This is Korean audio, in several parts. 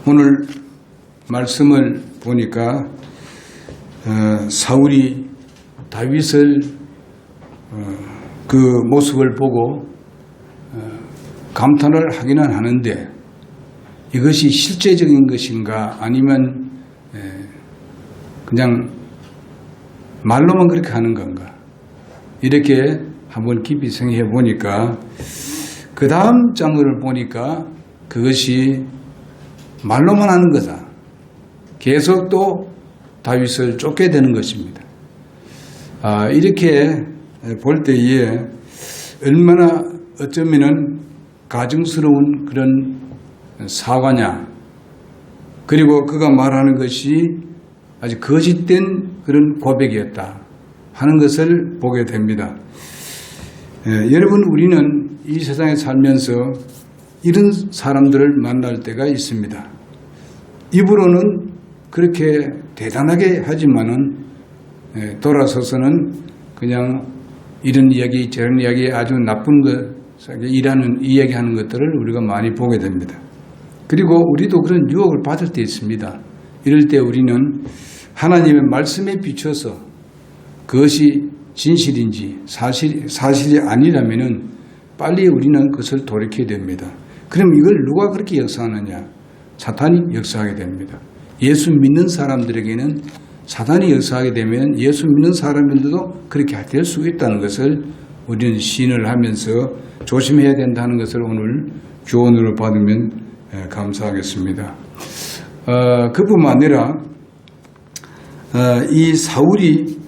오늘 말씀을 보니까 사울이 다윗을 그 모습을 보고 감탄을 하기는 하는데 이것이 실제적인 것인가 아니면 그냥 말로만 그렇게 하는 건가 이렇게 한번 깊이 생각해 보니까 그 다음 장을 보니까 그것이 말로만 하는 거다. 계속 또 다윗을 쫓게 되는 것입니다. 이렇게 볼 때에 얼마나 어쩌면은 가증스러운 그런 사과냐. 그리고 그가 말하는 것이 아주 거짓된 그런 고백이었다 하는 것을 보게 됩니다. 여러분, 우리는 이 세상에 살면서 이런 사람들을 만날 때가 있습니다. 입으로는 그렇게 대단하게 하지만은 돌아서서는 그냥 이런 이야기 저런 이야기 아주 나쁜 것 일하는 이야기하는 것들을 우리가 많이 보게 됩니다. 그리고 우리도 그런 유혹을 받을 때 있습니다. 이럴 때 우리는 하나님의 말씀에 비춰서 그것이 진실인지 사실이 아니라면은 빨리 우리는 그것을 돌이켜야 됩니다. 그럼 이걸 누가 그렇게 역사하느냐? 사탄이 역사하게 됩니다. 예수 믿는 사람들에게는 사탄이 역사하게 되면 예수 믿는 사람들도 그렇게 될 수 있다는 것을 우리는 시인을 하면서 조심해야 된다는 것을 오늘 교훈으로 받으면 감사하겠습니다. 그뿐만 아니라 이 사울이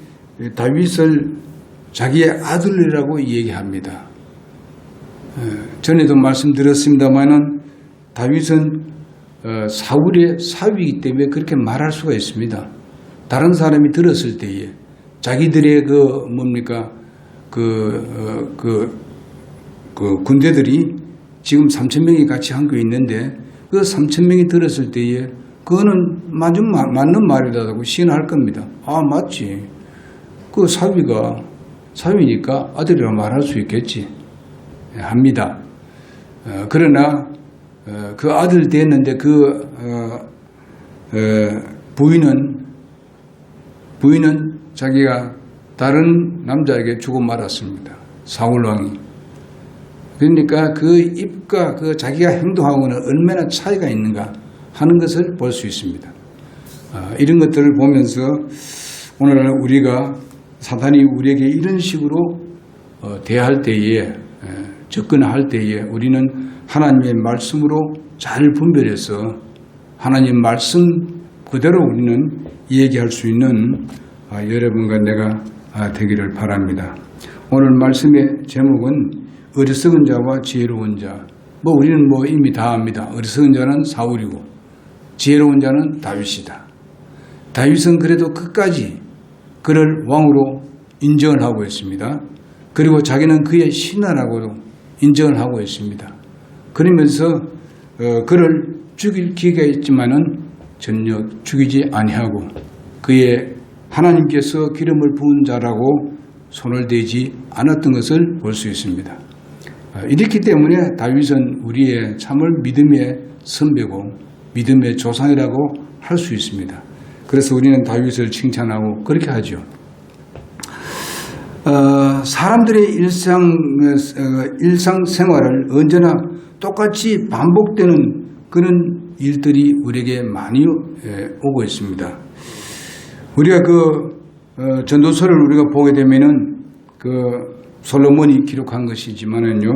다윗을 자기의 아들이라고 얘기합니다. 전에도 말씀드렸습니다마는 다윗은 사울의 사위이기 때문에 그렇게 말할 수가 있습니다. 다른 사람이 들었을 때에 자기들의 군대들이 지금 3,000명이 같이 함께 있는데 그 3,000명이 들었을 때에 그거는 맞는 말이라고 시인할 겁니다. 아, 맞지. 그 사위니까 아들이라고 말할 수 있겠지. 합니다. 그러나 그 아들 됐는데 그 부인은 자기가 다른 남자에게 주고 말았습니다. 사울왕이. 그러니까 그 입과 그 자기가 행동하고는 얼마나 차이가 있는가 하는 것을 볼 수 있습니다. 이런 것들을 보면서 오늘 우리가 사탄이 우리에게 이런 식으로 대할 때에 접근할 때에 우리는 하나님의 말씀으로 잘 분별해서 하나님 말씀 그대로 우리는 얘기할 수 있는 여러분과 내가 되기를 바랍니다. 오늘 말씀의 제목은 어리석은 자와 지혜로운 자. 우리는 이미 다 압니다. 어리석은 자는 사울이고 지혜로운 자는 다윗이다. 다윗은 그래도 끝까지 그를 왕으로 인정을 하고 있습니다. 그리고 자기는 그의 신하라고도 인정을 하고 있습니다. 그러면서 그를 죽일 기회가 있지만은 전혀 죽이지 아니하고 그의 하나님께서 기름을 부은 자라고 손을 대지 않았던 것을 볼 수 있습니다. 이렇기 때문에 다윗은 우리의 참을 믿음의 선배고 믿음의 조상이라고 할 수 있습니다. 그래서 우리는 다윗을 칭찬하고 그렇게 하죠. 사람들의 일상생활을 언제나 똑같이 반복되는 그런 일들이 우리에게 많이 오고 있습니다. 우리가 전도서를 우리가 보게 되면은 솔로몬이 기록한 것이지만은요,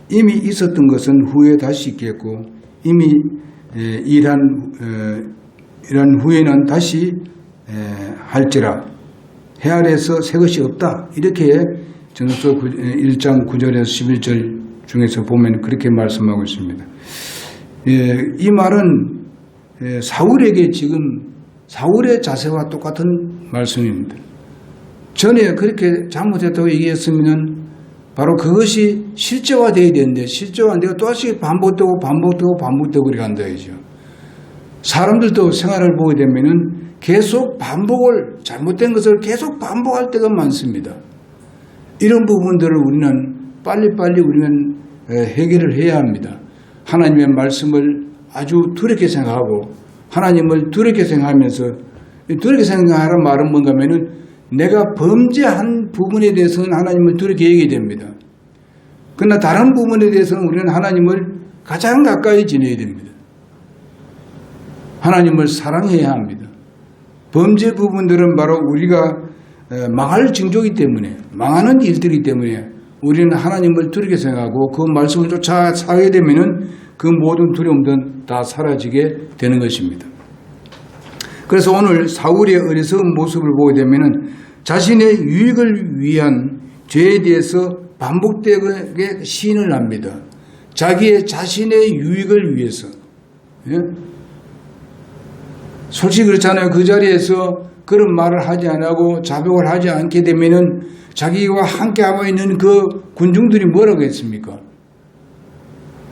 이미 있었던 것은 후에 다시 있겠고, 이미 일한 후에는 다시 할지라, 해 아래에서 새 것이 없다. 이렇게 전도서 1장 9절에서 11절 중에서 보면 그렇게 말씀하고 있습니다. 이 말은 사울에게 지금 사울의 자세와 똑같은 말씀입니다. 전에 그렇게 잘못했다고 얘기했으면 바로 그것이 실제화되어야 되는데 실제화 안 되고 또다시 반복되고 그렇게 한다죠. 사람들도 생활을 보게 되면은 계속 잘못된 것을 계속 반복할 때가 많습니다. 이런 부분들을 우리는 빨리빨리 우리는 해결을 해야 합니다. 하나님의 말씀을 아주 두렵게 생각하고 하나님을 두렵게 생각하면서, 두렵게 생각하는 말은 뭔가 하면은 내가 범죄한 부분에 대해서는 하나님을 두렵게 얘기해야 됩니다. 그러나 다른 부분에 대해서는 우리는 하나님을 가장 가까이 지내야 됩니다. 하나님을 사랑해야 합니다. 범죄 부분들은 바로 우리가 망할 징조이기 때문에, 망하는 일들이기 때문에 우리는 하나님을 두렵게 생각하고 그 말씀을 쫓아 살게 되면은 그 모든 두려움들은 다 사라지게 되는 것입니다. 그래서 오늘 사울의 어리석은 모습을 보게 되면은 자신의 유익을 위한 죄에 대해서 반복되게 시인을 합니다. 자신의 유익을 위해서. 예? 솔직히 그렇잖아요. 그 자리에서 그런 말을 하지 않고 자백을 하지 않게 되면은 자기와 함께 하고 있는 그 군중들이 뭐라고 했습니까?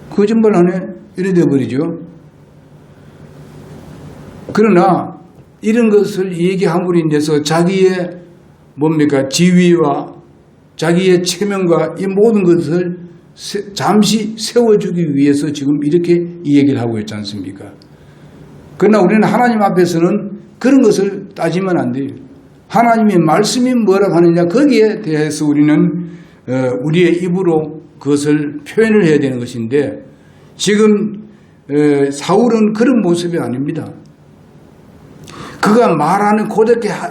거짓말하네? 이래 되어버리죠. 그러나 이런 것을 얘기함으로 인해서 자기의 지위와 자기의 체면과 이 모든 것을 잠시 세워주기 위해서 지금 이렇게 이 얘기를 하고 있지 않습니까? 그러나 우리는 하나님 앞에서는 그런 것을 따지면 안 돼요. 하나님의 말씀이 뭐라고 하느냐, 거기에 대해서 우리는 우리의 입으로 그것을 표현을 해야 되는 것인데, 지금 사울은 그런 모습이 아닙니다. 그가 말하는,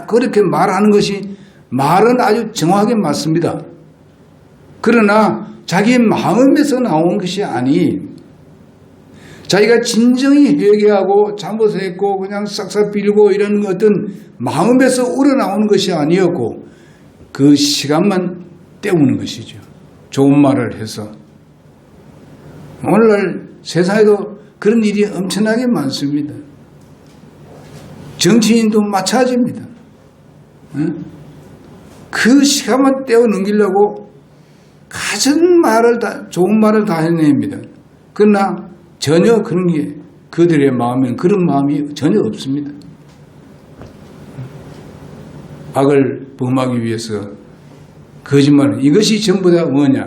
그렇게 말하는 것이 말은 아주 정확하게 맞습니다. 그러나 자기의 마음에서 나온 것이 아니, 자기가 진정히 회개하고 잘못을 했고 그냥 싹싹 빌고 이런 어떤 마음에서 우러나오는 것이 아니었고 그 시간만 때우는 것이죠. 좋은 말을 해서. 오늘날 세상에도 그런 일이 엄청나게 많습니다. 정치인도 마찬가지입니다. 그 시간만 때워 넘기려고 가진 말을 좋은 말을 다 해냅니다. 그러나 전혀 그런 게 그들의 마음에는 그런 마음이 전혀 없습니다. 악을 범하기 위해서 거짓말, 이것이 전부 다 뭐냐?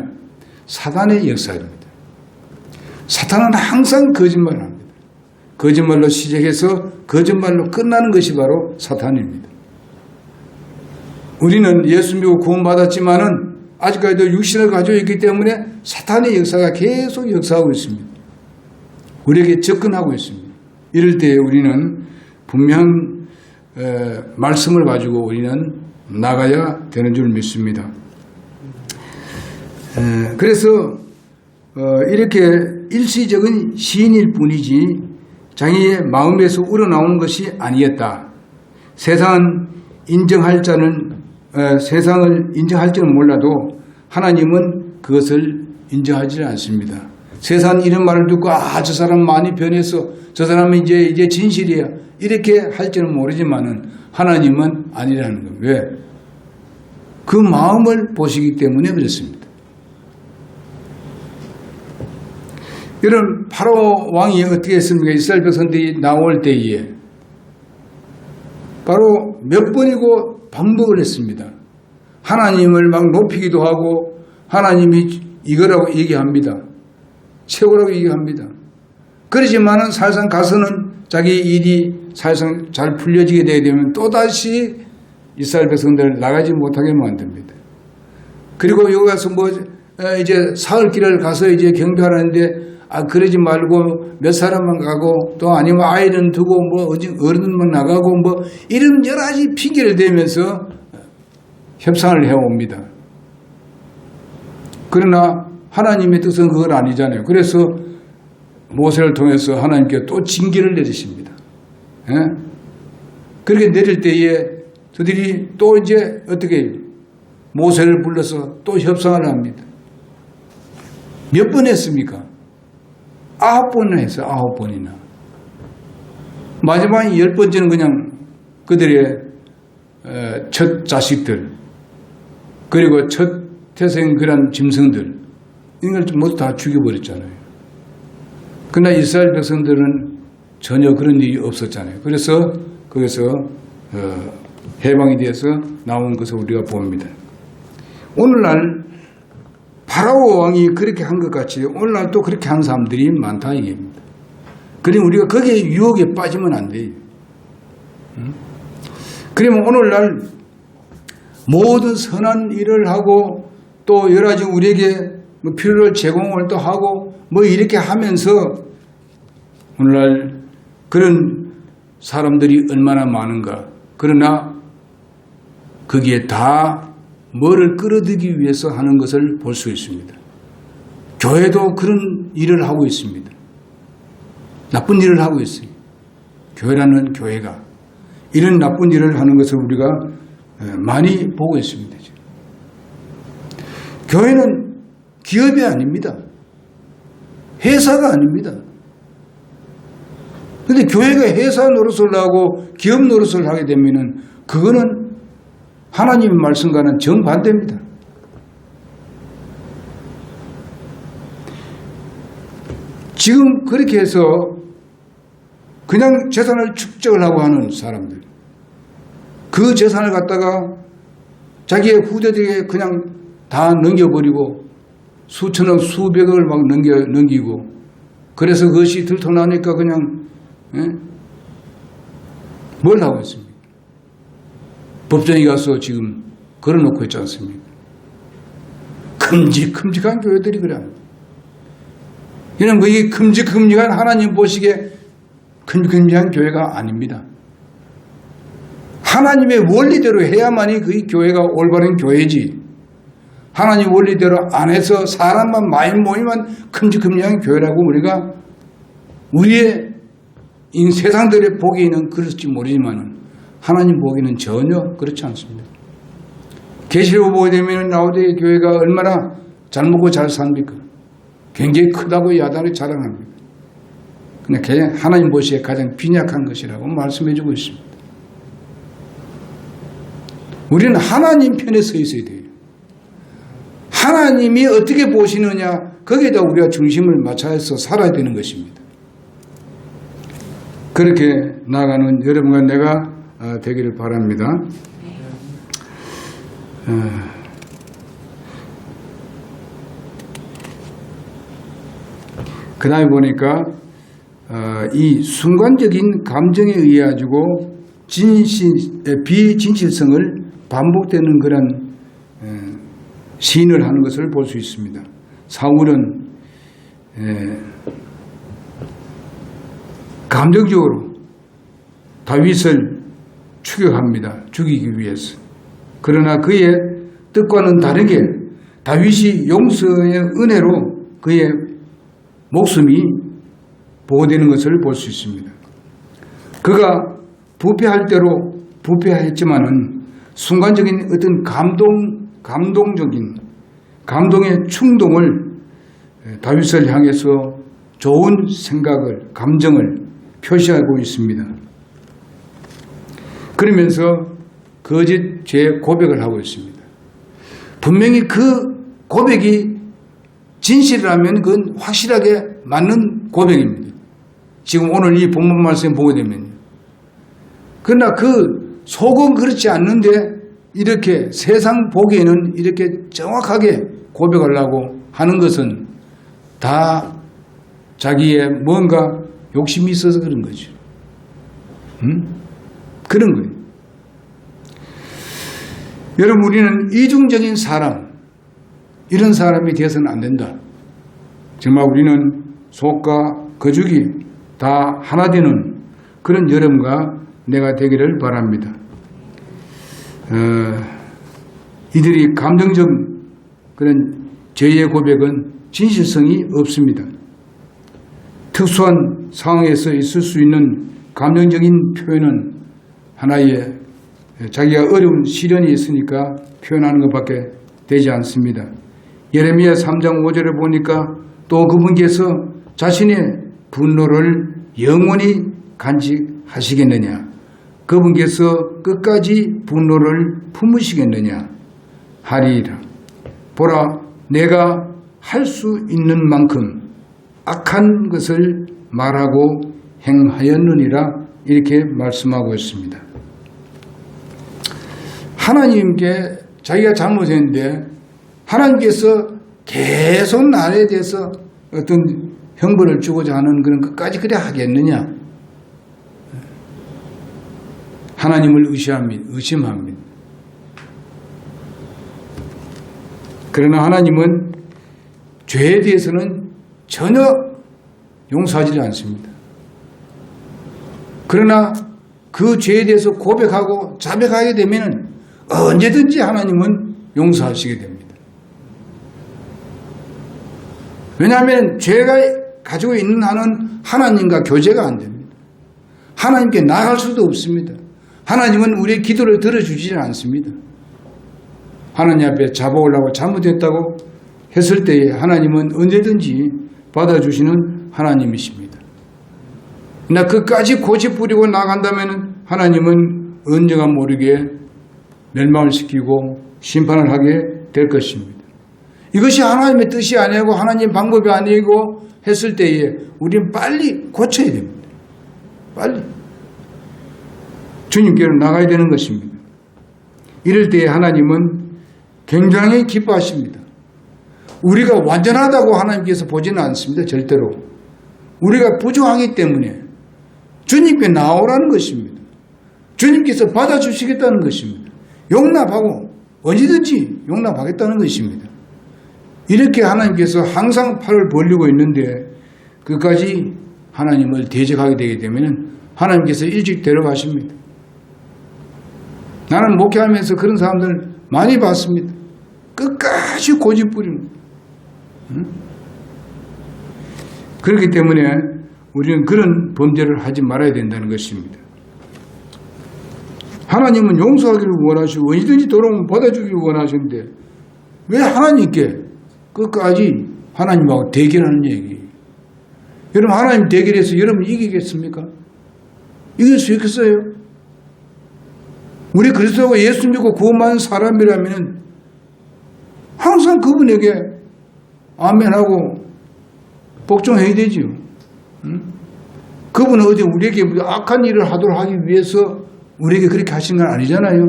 사단의 역사입니다. 사탄은 항상 거짓말을 합니다. 거짓말로 시작해서 거짓말로 끝나는 것이 바로 사탄입니다. 우리는 예수 믿고 구원받았지만은 아직까지도 육신을 가지고 있기 때문에 사탄의 역사가 계속 역사하고 있습니다. 우리에게 접근하고 있습니다. 이럴 때 우리는 분명 말씀을 가지고 우리는 나가야 되는 줄 믿습니다. 그래서 이렇게 일시적인 시인일 뿐이지 자기의 마음에서 우러나오는 것이 아니었다. 세상을 인정할 줄은 몰라도 하나님은 그것을 인정하지 않습니다. 세상 이런 말을 듣고 저 사람 많이 변해서 저 사람은 이제 진실이야 이렇게 할지는 모르지만은 하나님은 아니라는 겁니다. 왜? 그 마음을 보시기 때문에 그렇습니다. 여러분 바로 왕이 어떻게 했습니까? 이스라엘 백성들이 나올 때에 바로 몇 번이고 반복을 했습니다. 하나님을 막 높이기도 하고 하나님이 이거라고 얘기합니다. 최고라고 얘기합니다. 그러지만은 사실상 가서는 자기 일이 사실상 잘 풀려지게 되게 되면 또다시 이스라엘 백성들을 나가지 못하게 만듭니다. 그리고 여기 가서 이제 사흘길을 가서 이제 경배하는데 그러지 말고 몇 사람만 가고 또 아니면 아이는 두고 어른만 나가고 이런 여러 가지 핑계를 대면서 협상을 해옵니다. 그러나 하나님의 뜻은 그건 아니잖아요. 그래서 모세를 통해서 하나님께 또 징계를 내리십니다. 예? 그렇게 내릴 때에 저들이 또 이제 어떻게 해요? 모세를 불러서 또 협상을 합니다. 몇 번 했습니까? 9번을 했어요. 9번이나. 마지막 10번째는 그냥 그들의 첫 자식들 그리고 첫 태생 그런 짐승들 이걸 모두 다 죽여버렸잖아요. 그러나 이스라엘 백성들은 전혀 그런 일이 없었잖아요. 그래서 거기서 해방이 되어서 나온 것을 우리가 봅니다. 오늘날 파라오 왕이 그렇게 한 것 같이 오늘날 또 그렇게 한 사람들이 많다 이겁니다. 그러면 우리가 거기에 유혹에 빠지면 안 돼요. 그러면 오늘날 모든 선한 일을 하고 또 여러 가지 우리에게 뭐 필요를 제공을 또 하고 뭐 이렇게 하면서 오늘날 그런 사람들이 얼마나 많은가. 그러나 거기에 다 뭐를 끌어들이기 위해서 하는 것을 볼 수 있습니다. 교회도 그런 일을 하고 있습니다. 나쁜 일을 하고 있어요. 교회라는 교회가 이런 나쁜 일을 하는 것을 우리가 많이 보고 있습니다. 교회는 기업이 아닙니다. 회사가 아닙니다. 그런데 교회가 회사 노릇을 하고 기업 노릇을 하게 되면은 그거는 하나님의 말씀과는 정반대입니다. 지금 그렇게 해서 그냥 재산을 축적을 하고 하는 사람들, 그 재산을 갖다가 자기의 후대들에게 그냥 다 넘겨버리고 수천억 수백억을 막 넘기고 그래서 그것이 들통나니까 그냥 뭘 하고 있습니까? 법정에 가서 지금 걸어놓고 있지 않습니까? 큼직큼직한 교회들이 그래 합니다. 이런 그게 큼직큼직한 하나님 보시기에 큼직큼직한 교회가 아닙니다. 하나님의 원리대로 해야만이 그 교회가 올바른 교회지. 하나님 원리대로 안 해서 사람만 많이 모이면 큼직큼직한 교회라고 우리가 우리의 세상들의 보기에는 그렇지 모르지만 하나님 보기에는 전혀 그렇지 않습니다. 계시록 보게 되면 라오디게 교회가 얼마나 잘 먹고 잘 삽니까? 굉장히 크다고 야단을 자랑합니다. 그냥 하나님 보시기에 가장 빈약한 것이라고 말씀해 주고 있습니다. 우리는 하나님 편에 서 있어야 돼요. 하나님이 어떻게 보시느냐 거기에다 우리가 중심을 맞춰서 살아야 되는 것입니다. 그렇게 나아가는 여러분과 내가 되기를 바랍니다. 그 다음에 보니까 이 순간적인 감정에 의해 가지고 비진실성을 반복되는 그런 시인을 하는 것을 볼 수 있습니다. 사울은 감정적으로 다윗을 추격합니다. 죽이기 위해서. 그러나 그의 뜻과는 다르게 다윗이 용서의 은혜로 그의 목숨이 보호되는 것을 볼 수 있습니다. 그가 부패할 대로 부패했지만은 순간적인 어떤 감동의 충동을 다윗을 향해서 좋은 생각을, 감정을 표시하고 있습니다. 그러면서 거짓 죄 고백을 하고 있습니다. 분명히 그 고백이 진실이라면 그건 확실하게 맞는 고백입니다. 지금 오늘 이 본문 말씀 보게 되면요. 그러나 그 속은 그렇지 않는데 이렇게 세상 보기에는 이렇게 정확하게 고백하려고 하는 것은 다 자기의 뭔가 욕심이 있어서 그런 거죠. 그런 거예요. 여러분, 우리는 이중적인 사람, 이런 사람이 되어서는 안 된다. 정말 우리는 속과 거죽이 다 하나 되는 그런 여러분과 내가 되기를 바랍니다. 이들이 감정적 그런 죄의 고백은 진실성이 없습니다. 특수한 상황에서 있을 수 있는 감정적인 표현은 하나의 자기가 어려운 시련이 있으니까 표현하는 것밖에 되지 않습니다. 예레미야 3장 5절에 보니까 또 그분께서 자신의 분노를 영원히 간직하시겠느냐, 그분께서 끝까지 분노를 품으시겠느냐 하리이라. 보라, 내가 할 수 있는 만큼 악한 것을 말하고 행하였느니라, 이렇게 말씀하고 있습니다. 하나님께 자기가 잘못했는데 하나님께서 계속 나에 대해서 어떤 형벌을 주고자 하는 그런 것까지 그래 하겠느냐? 하나님을 의심합니다. 그러나 하나님은 죄에 대해서는 전혀 용서하지 않습니다. 그러나 그 죄에 대해서 고백하고 자백하게 되면 언제든지 하나님은 용서하시게 됩니다. 왜냐하면 죄가 가지고 있는 한은 하나님과 교제가 안 됩니다. 하나님께 나아갈 수도 없습니다. 하나님은 우리의 기도를 들어주지 않습니다. 하나님 앞에 자복을 하고 잘못했다고 했을 때에 하나님은 언제든지 받아주시는 하나님이십니다. 나 끝까지 고집 부리고 나간다면 하나님은 언제가 모르게 멸망을 시키고 심판을 하게 될 것입니다. 이것이 하나님의 뜻이 아니고 하나님의 방법이 아니고 했을 때에 우리는 빨리 고쳐야 됩니다. 빨리 주님께로 나가야 되는 것입니다. 이럴 때에 하나님은 굉장히 기뻐하십니다. 우리가 완전하다고 하나님께서 보지는 않습니다. 절대로. 우리가 부족하기 때문에 주님께 나오라는 것입니다. 주님께서 받아주시겠다는 것입니다. 용납하고 언제든지 용납하겠다는 것입니다. 이렇게 하나님께서 항상 팔을 벌리고 있는데 끝까지 하나님을 대적하게 되게 되면 하나님께서 일찍 데려가십니다. 나는 목회하면서 그런 사람들 많이 봤습니다. 끝까지 고집 부리는. 그렇기 때문에 우리는 그런 범죄를 하지 말아야 된다는 것입니다. 하나님은 용서하기를 원하시고 언제든지 돌아오면 받아주기를 원하시는데 왜 하나님께 끝까지 하나님하고 대결하는 얘기? 여러분 하나님 대결해서 여러분 이기겠습니까? 이길 수 있겠어요? 우리 그리스도가 예수 믿고 구원받은 사람이라면 항상 그분에게 아멘하고 복종해야 되지요. 그분은 어디 우리에게 악한 일을 하도록 하기 위해서 우리에게 그렇게 하신 건 아니잖아요.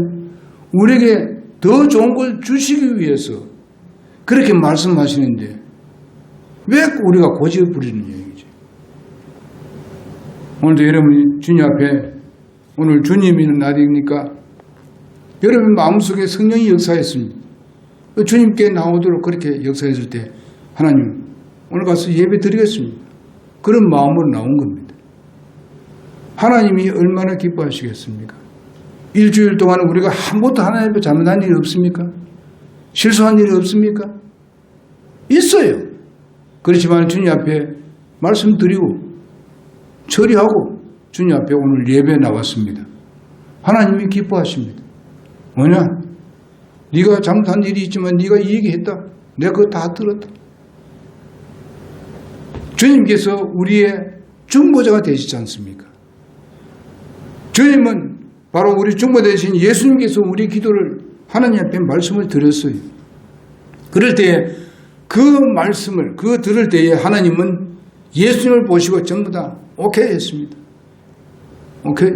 우리에게 더 좋은 걸 주시기 위해서 그렇게 말씀하시는데 왜 우리가 고집을 부리는 얘기죠? 오늘도 여러분이 주님 앞에 오늘 주님이 있는 날이니까 여러분 마음속에 성령이 역사했습니다. 주님께 나오도록 그렇게 역사했을 때 하나님 오늘 가서 예배 드리겠습니다. 그런 마음으로 나온 겁니다. 하나님이 얼마나 기뻐하시겠습니까? 일주일 동안 우리가 한 번도 하나님 앞에 잘못한 일이 없습니까? 실수한 일이 없습니까? 있어요. 그렇지만 주님 앞에 말씀드리고 처리하고 주님 앞에 오늘 예배에 나왔습니다. 하나님이 기뻐하십니다. 뭐냐? 네가 잘못한 일이 있지만 네가 이 얘기했다. 내가 그거 다 들었다. 주님께서 우리의 중보자가 되시지 않습니까? 주님은 바로 우리 중보자 되신 예수님께서 우리 기도를 하나님 앞에 말씀을 드렸어요. 그럴 때에 그 말씀을 들을 때에 하나님은 예수님을 보시고 전부 다 오케이 했습니다. 오케이.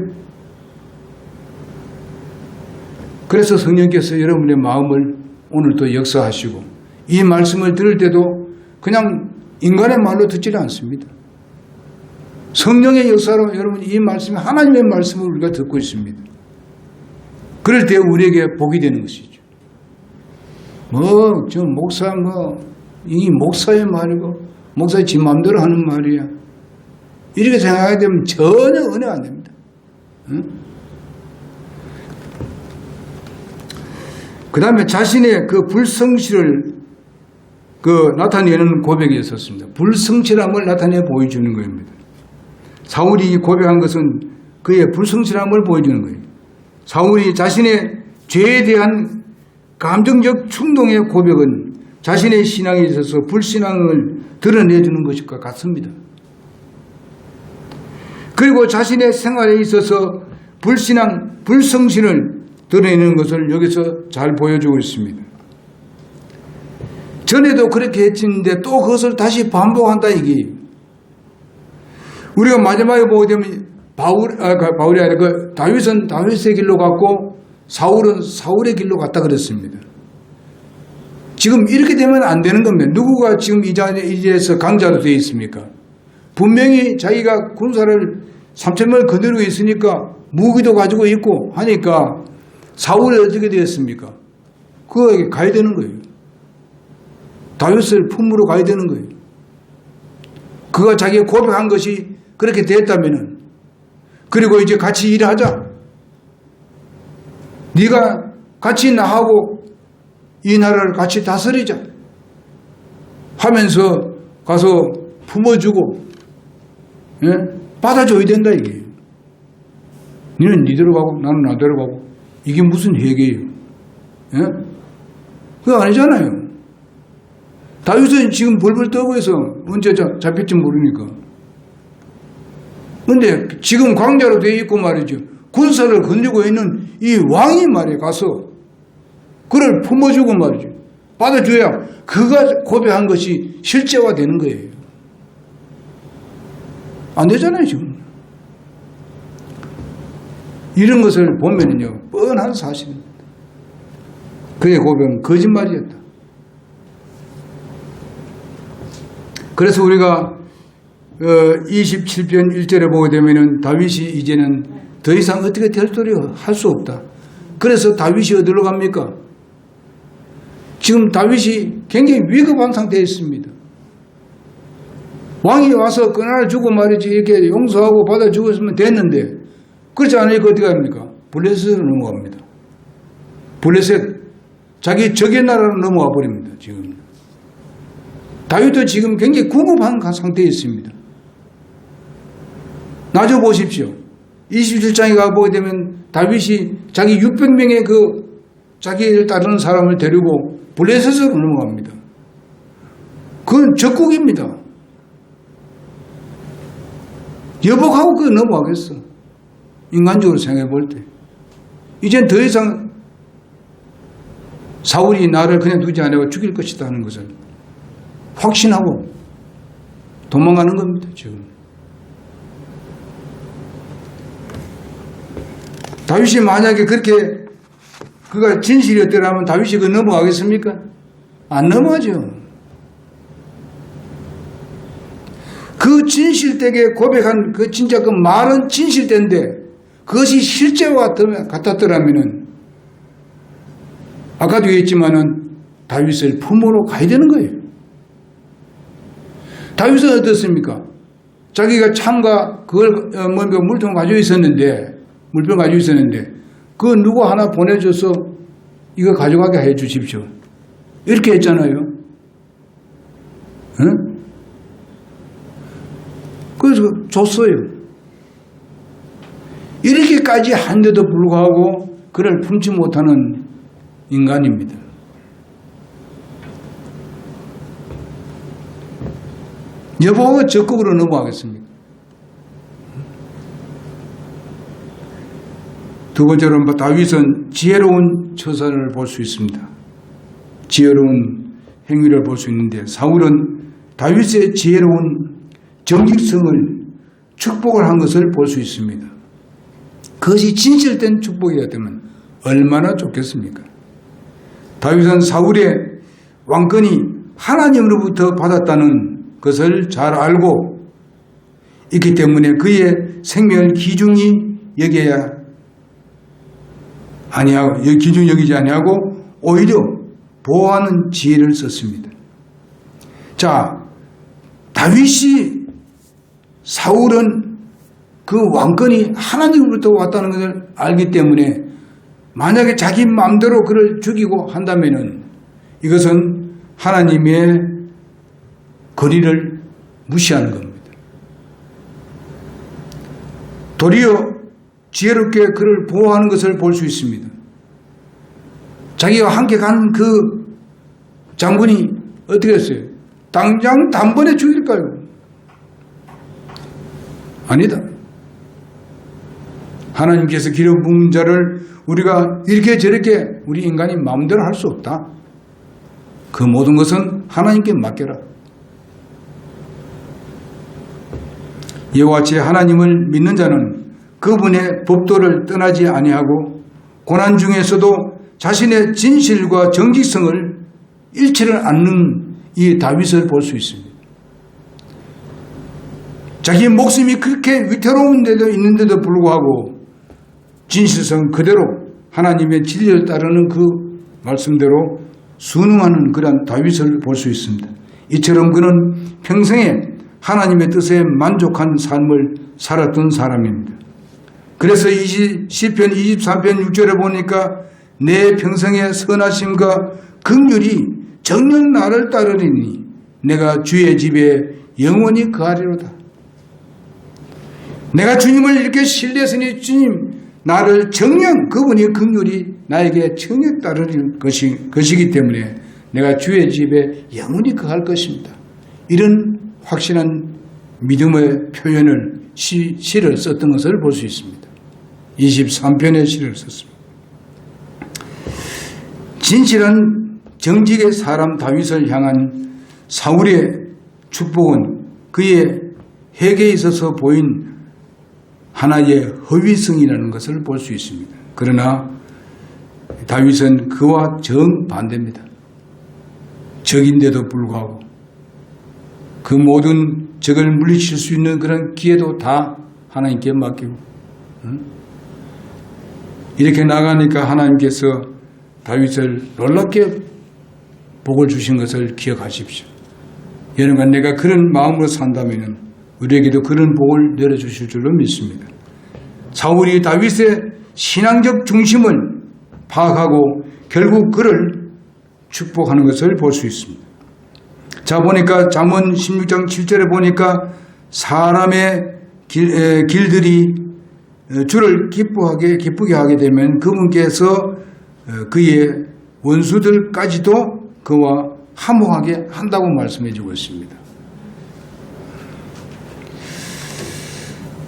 그래서 성령께서 여러분의 마음을 오늘도 역사하시고 이 말씀을 들을 때도 그냥 인간의 말로 듣지는 않습니다. 성령의 역사로 여러분 이 말씀이 하나님의 말씀을 우리가 듣고 있습니다. 그럴 때 우리에게 복이 되는 것이죠. 저 목사 이 목사의 말이고 목사의 지 마음대로 하는 말이야. 이렇게 생각하게 되면 전혀 은혜가 안 됩니다. 응? 그 다음에 자신의 그 불성실을 나타내는 고백이 있었습니다. 불성실함을 나타내 보여주는 겁니다. 사울이 고백한 것은 그의 불성실함을 보여주는 거예요. 사울이 자신의 죄에 대한 감정적 충동의 고백은 자신의 신앙에 있어서 불신앙을 드러내주는 것과 같습니다. 그리고 자신의 생활에 있어서 불성실을 드러내는 것을 여기서 잘 보여주고 있습니다. 전에도 그렇게 했는데 또 그것을 다시 반복한다 이게. 우리가 마지막에 보게 되면 바울이 아니라 다윗은 다윗의 길로 갔고 사울은 사울의 길로 갔다 그랬습니다. 지금 이렇게 되면 안 되는 겁니다. 누구가 지금 이 자리에서 강자로 되어 있습니까? 분명히 자기가 군사를 3,000명을 거느리고 있으니까 무기도 가지고 있고 하니까 사울이 어떻게 되었습니까? 그에게 가야 되는 거예요. 다윗을 품으러 가야 되는 거예요. 그가 자기가 고백한 것이 그렇게 됐다면은, 그리고 이제 같이 일하자. 네가 같이 나하고 이 나라를 같이 다스리자 하면서 가서 품어주고, 예? 받아줘야 된다 이게. 너는 니대로 가고 나는 나대로 가고. 이게 무슨 회개예요? 예? 그거 아니잖아요. 다윗은 지금 벌벌 떠고 있어. 언제 잡힐지 모르니까. 근데 지금 광자로 되어 있고 말이죠. 군사를 건드리고 있는 이 왕이 말이야 가서 그를 품어주고 말이죠. 받아줘야 그가 고백한 것이 실제화되는 거예요. 안 되잖아요 지금. 이런 것을 보면은요 뻔한 사실입니다. 그의 고백은 거짓말이었다. 그래서 우리가 27편 1절에 보게 되면은 다윗이 이제는 더 이상 어떻게 될 소리 할 수 없다. 그래서 다윗이 어디로 갑니까? 지금 다윗이 굉장히 위급한 상태에 있습니다. 왕이 와서 끊어주고 말이지 이렇게 용서하고 받아주고 있으면 됐는데 그렇지 않으니까 어떻게 합니까? 블레셋으로 넘어갑니다. 블레셋 자기 적의 나라로 넘어가 버립니다. 지금 다윗도 지금 굉장히 궁금한 상태에 있습니다. 나저 보십시오. 27장에 가보게 되면 다윗이 자기 600명의 그 자기를 따르는 사람을 데리고 블레셋으로 넘어갑니다. 그건 적국입니다. 여복하고 그 넘어가겠어. 인간적으로 생각해 볼 때. 이젠 더 이상 사울이 나를 그냥 두지 않고 죽일 것이다 하는 것을 확신하고 도망가는 겁니다. 지금 다윗이 만약에 그렇게 그가 진실이었더라면 다윗이 그 넘어가겠습니까? 안 넘어가죠. 그 진실되게 고백한 그 진짜 그 말은 진실된데 그것이 실제와 같았더라면은 아까도 얘기했지만은 다윗을 품으로 가야 되는 거예요. 다윗은 어떻습니까? 자기가 참과 그걸 뭔가 물통 가지고 있었는데 물병 가지고 있었는데 그 누구 하나 보내줘서 이거 가져가게 해 주십시오. 이렇게 했잖아요. 응? 그래서 줬어요. 이렇게까지 한데도 불구하고 그를 품지 못하는 인간입니다. 여보가 적극으로 넘어가겠습니까? 두 번째로 다윗은 지혜로운 처사를 볼 수 있습니다. 지혜로운 행위를 볼 수 있는데 사울은 다윗의 지혜로운 정직성을 축복을 한 것을 볼 수 있습니다. 그것이 진실된 축복이었다면 얼마나 좋겠습니까? 다윗은 사울의 왕권이 하나님으로부터 받았다는 것을 잘 알고 있기 때문에 그의 생명을 귀중히 여겨야 아니하고 귀중히 여기지 아니하고 오히려 보호하는 지혜를 썼습니다. 자, 다윗이 사울은 그 왕권이 하나님으로부터 왔다는 것을 알기 때문에 만약에 자기 마음대로 그를 죽이고 한다면은 이것은 하나님의 거리를 무시하는 겁니다. 도리어 지혜롭게 그를 보호하는 것을 볼 수 있습니다. 자기가 함께 간 그 장군이 어떻게 했어요? 당장 단번에 죽일까요? 아니다. 하나님께서 기름 부은 자를 우리가 이렇게 저렇게 우리 인간이 마음대로 할 수 없다. 그 모든 것은 하나님께 맡겨라. 이와 같이 하나님을 믿는 자는 그분의 법도를 떠나지 아니하고 고난 중에서도 자신의 진실과 정직성을 잃지를 않는 이 다윗을 볼 수 있습니다. 자기 목숨이 그렇게 위태로운데도 있는데도 불구하고 진실성 그대로 하나님의 진리를 따르는 그 말씀대로 순응하는 그런 다윗을 볼 수 있습니다. 이처럼 그는 평생에 하나님의 뜻에 만족한 삶을 살았던 사람입니다. 그래서 시편 23편 6절에 보니까 내 평생의 선하심과 긍휼이 정녕 나를 따르리니 내가 주의 집에 영원히 거하리로다. 내가 주님을 이렇게 신뢰했으니 주님 나를 정녕 그분이 긍휼이 나에게 정녕 따르는 것이기 때문에 내가 주의 집에 영원히 거할 것입니다. 이런 확신한 믿음의 표현을 시를 썼던 것을 볼 수 있습니다. 23편의 시를 썼습니다. 진실한 정직의 사람 다윗을 향한 사울의 축복은 그의 회개에 있어서 보인 하나의 허위성이라는 것을 볼 수 있습니다. 그러나 다윗은 그와 정반대입니다. 적인데도 불구하고 그 모든 적을 물리칠 수 있는 그런 기회도 다 하나님께 맡기고 이렇게 나가니까 하나님께서 다윗을 놀랍게 복을 주신 것을 기억하십시오. 여러분, 내가 그런 마음으로 산다면 우리에게도 그런 복을 내려주실 줄로 믿습니다. 사울이 다윗의 신앙적 중심을 파악하고 결국 그를 축복하는 것을 볼 수 있습니다. 자, 보니까 잠언 16장 7절에 보니까 사람의 길들이 주를 기쁘게 하게 되면 그분께서 그의 원수들까지도 그와 화목하게 한다고 말씀해 주고 있습니다.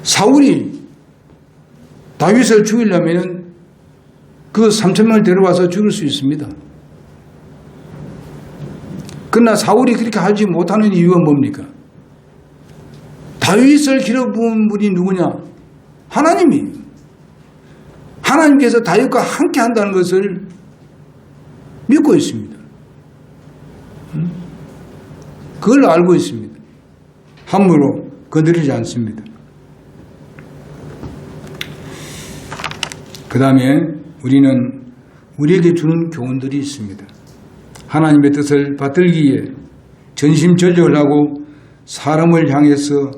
사울이 다윗을 죽이려면 그 3,000명을 데려와서 죽일 수 있습니다. 그러나 사울이 그렇게 하지 못하는 이유가 뭡니까? 다윗을 기려부은 분이 누구냐? 하나님이에요. 하나님께서 다윗과 함께 한다는 것을 믿고 있습니다. 그걸 알고 있습니다. 함부로 건드리지 않습니다. 그 다음에 우리는 우리에게 주는 교훈들이 있습니다. 하나님의 뜻을 받들기에 전심전력을 하고 사람을 향해서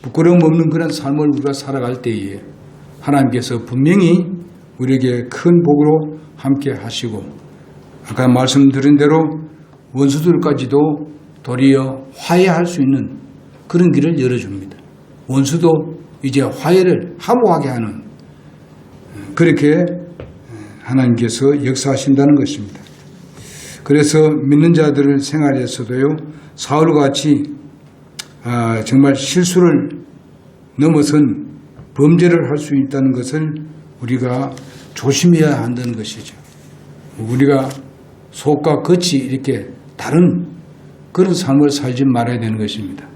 부끄러움 없는 그런 삶을 우리가 살아갈 때에 하나님께서 분명히 우리에게 큰 복으로 함께 하시고 아까 말씀드린 대로 원수들까지도 도리어 화해할 수 있는 그런 길을 열어줍니다. 원수도 이제 화해를 화목하게 하는 그렇게 하나님께서 역사하신다는 것입니다. 그래서 믿는 자들의 생활에서도요, 사울같이 정말 실수를 넘어선 범죄를 할 수 있다는 것을 우리가 조심해야 한다는 것이죠. 우리가 속과 겉이 이렇게 다른 그런 삶을 살지 말아야 되는 것입니다.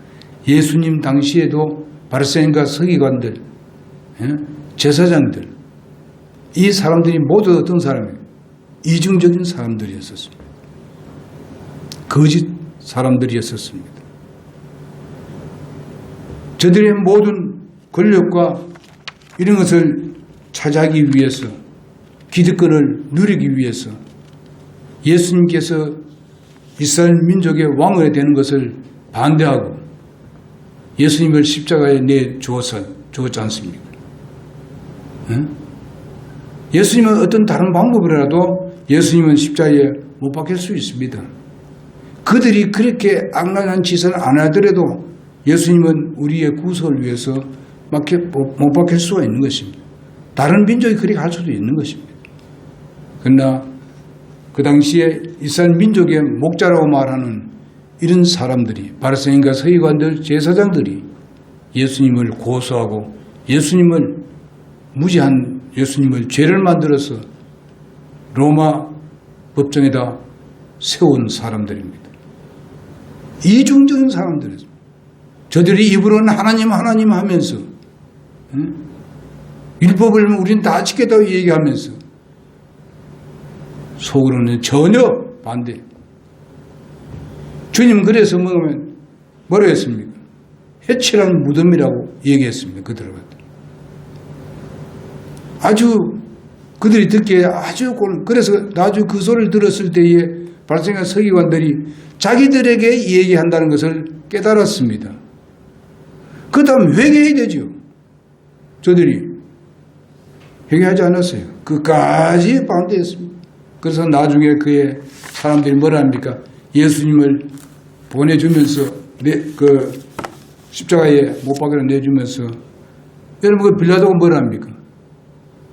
예수님 당시에도 바리새인과 서기관들, 제사장들, 이 사람들이 모두 어떤 사람이에요? 이중적인 사람들이었었습니다. 거짓 사람들이었었습니다. 저들의 모든 권력과 이런 것을 차지하기 위해서, 기득권을 누리기 위해서 예수님께서 이스라엘 민족의 왕이 되는 것을 반대하고 예수님을 십자가에 내주었지 않습니까? 예수님은 어떤 다른 방법이라도 예수님은 십자가에 못 박힐 수 있습니다. 그들이 그렇게 악랄한 짓을 안 하더라도 예수님은 우리의 구속을 위해서 못 박힐 수가 있는 것입니다. 다른 민족이 그렇게 할 수도 있는 것입니다. 그러나 그 당시에 이스라엘 민족의 목자라고 말하는 이런 사람들이 바리새인과 서기관들, 제사장들이 예수님을 고소하고 예수님을 무지한 예수님을 죄를 만들어서 로마 법정에다 세운 사람들입니다. 이중적인 사람들이었습니다. 저들이 입으로는 하나님 하나님 하면서 율법을 우리는 다 지켰다고 얘기하면서 속으로는 전혀 반대. 주님 그래서 뭐라 했습니까? 해치라는 무덤이라고 얘기했습니다. 그들은 아주 그들이 듣기에 아주 그래서 나중에 그 소리를 들었을 때에 발생한 서기관들이 자기들에게 얘기한다는 것을 깨달았습니다. 그 다음 회개해야 되죠. 저들이 회개하지 않았어요. 그까지 반대했습니다. 그래서 나중에 그의 사람들이 뭐라 합니까? 예수님을 보내주면서 그 십자가에 못 박여 내주면서 여러분 그 빌라도가 뭐라 합니까?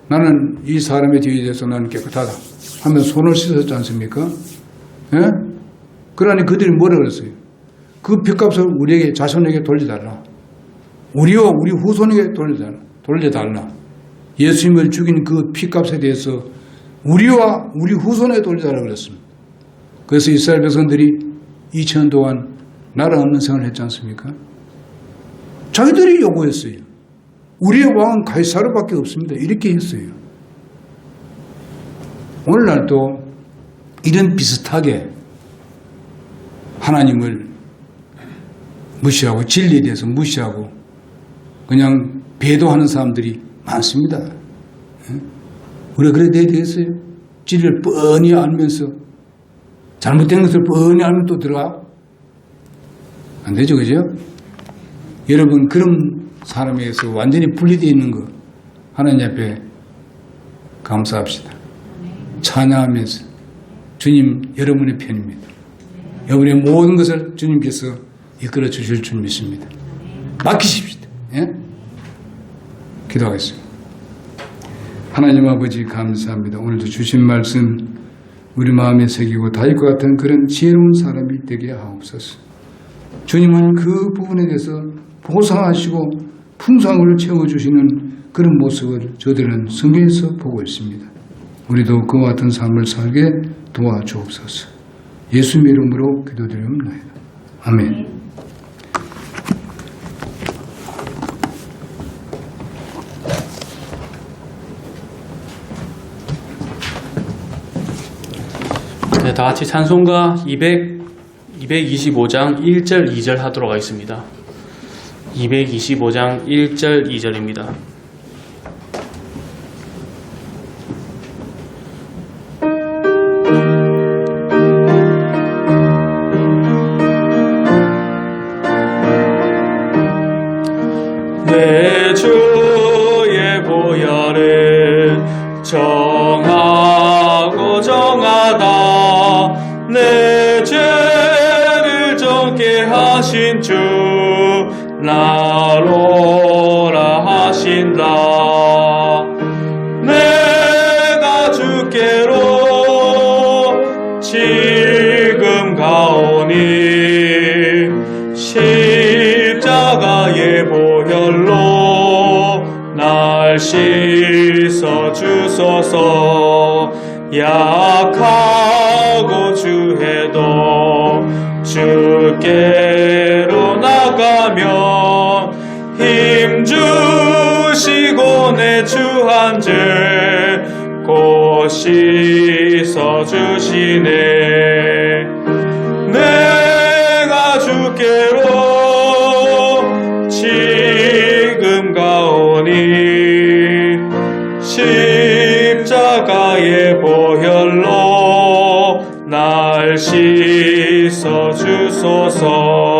나는 이 사람의 뒤에 대해서 나는 깨끗하다 하면 손을 씻었지 않습니까? 예? 그러니 그들이 뭐라 그랬어요? 그 핏값을 우리에게 자손에게 돌려달라. 우리와 우리 후손에게 돌려달라. 예수님을 죽인 그 핏값에 대해서 우리와 우리 후손에게 돌려달라 그랬습니다. 그래서 이스라엘 백성들이 2000년 동안 나라 없는 생활을 했지 않습니까? 자기들이 요구했어요. 우리의 왕은 가이사르밖에 없습니다. 이렇게 했어요. 오늘날도 이런 비슷하게 하나님을 무시하고 진리에 대해서 무시하고 그냥 배도하는 사람들이 많습니다. 우리가 그래야 되겠어요? 진리를 뻔히 알면서 잘못된 것을 뻔히 알면 또 들어가? 안 되죠, 그죠? 여러분 그런 사람에게서 완전히 분리되어 있는 거 하나님 앞에 감사합시다. 찬양하면서 주님 여러분의 편입니다. 여러분의 모든 것을 주님께서 이끌어 주실 줄 믿습니다. 맡기십시다. 예? 기도하겠습니다. 하나님 아버지 감사합니다. 오늘도 주신 말씀 우리 마음에 새기고 다윗과 같은 그런 지혜로운 사람이 되게 하옵소서. 주님은 그 부분에 대해서 보상하시고 풍성을 채워주시는 그런 모습을 저들은 성경에서 보고 있습니다. 우리도 그와 같은 삶을 살게 도와주옵소서. 예수님의 이름으로 기도드리옵나이다. 아멘. 네, 다 같이 찬송가 225장 1절 2절 하도록 하겠습니다. 225장 1절 2절입니다. 내 주의 보혈은 정하고 정하다. 내 죄를 정케 하신 주 나로라 하신다. 내가 주께로 지금 가오니 십자가의 보혈로 날 씻어 주소서. 약하고 주해도 주께로 나가면 힘 주시고 내 주한 죄 곧 씻어 주시네. 내가 주께로 지금 가오니 십자가의 보혈로 날 씻어 주소서.